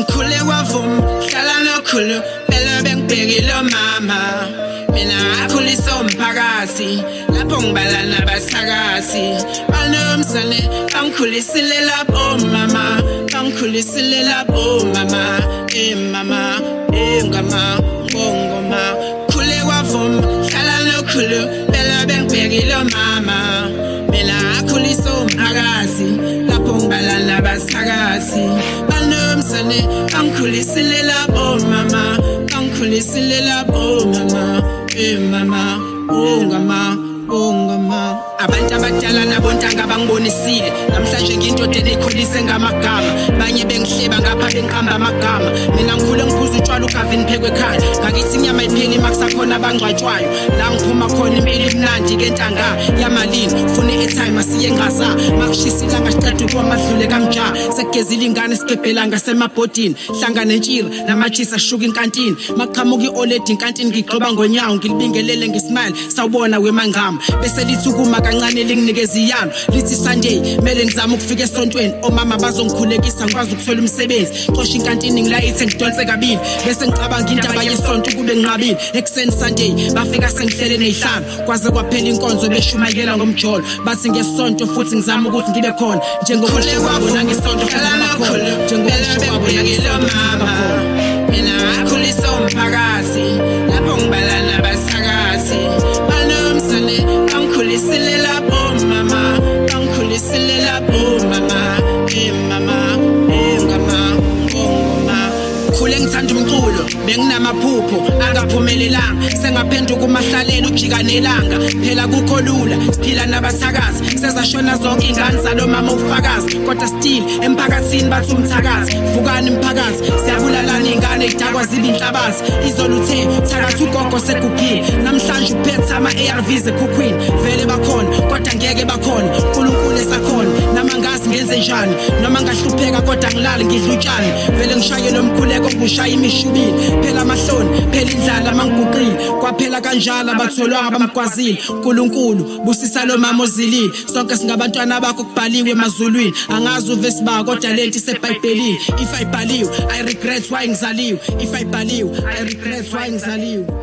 Ngikhule kwavuma hlala nokhulu phela bengibhekile mama mina ngakhuliswa umphakathi lapho ngibala nabasakazi banomsane bangikhulisile lapho mama bangikhulisile lapho mama mama ngama ngoma khule kwavuma hlala nokhulu phela bengibhekile mama mina ngakhuliswa umphakathi lapho ngibala nabasakazi banomsane bangikhulisile lapho mama bangikhulisile lapho mama mama ngama abantu abadala nabontanga bangibonisile namhlanje ngindoda ekhulise ngamagama banye bengihleba ngapha bengiqamba amagama mina ngikhule ngiphuza utshwala ukhavini phekwe ekhaya ngakithi inyama ipheli makusakhona abangcwatshwayo la ngiphuma khona impilo imnandi kentanga yamalini ufuna i-airtime asiye ngaza makushisa ilanga siceda ukwamadlule kamja sekugezile ingane sigebhela ngasemabhodini hlanga nentshira namajisa shuka inkantini makuqhamuka i-oledi inkantini ngigqoba ngonyawo ngilibingelele ngismile sawubona wemangama bese lithi ukuma kancane linginikeza iyalo lithi Sunday mele ngizama ukufika esontweni omama bazongikhulekisa ngikwazi ukuthola umsebenzi xosha inkantini ngilayithe ngidonse kabili bese ngicabanga indaba yesonto kube nginqabile ekseni Sunday bafika sengihlele nezihlalo kwaze kwaphela inkonzo beshumayela ngomjolo bathi ngesonto futhi ngizama ukuthi ngibe khona njengokhule kwabona ngesonto khona njengokhule kwabona mama mina ngakhuliswa umphakathi lapho ngibala nabasakazi banomsane bangikhulisile lapho mama bangikhulisile lapho mama mama ngoma khule ngithanda umculo benginamaphupho angaphumelelanga sengaphenduka umahlalelo ujika nelanga phela kukho lula siphila nabasakazi sezashona zonke ingane zalo mama ufakazi kodwa still emphakathini bathi umthakazi vukani umphakazi siyabulalana ingane idakwa zibe inhlabazi izoluthe thakathi ugogo seguphile namhlanje uphethe ama-ARVs ekhukhwini vele bakhona kodwa ngeke bakhona uNkulunkulu esakhona namangazi ngenze njani noma ngahlupheka kodwa ngilali ngidlutshani vele ngishaye lo mkhuleko ngushaya imishubini phela amahloni phela indlala mangiguqile kwaphela kanjalo abatholwanga bamgwazile uNkulunkulu busisa lo mama ozilile sonke singabantwana bakho kubhaliwe emazulwini angazi uvesi ba kodwa lento iseBhayibhelini if ayibhaliwe I regret why ngizaliwe if ayibhaliwe I regret why ngizaliwe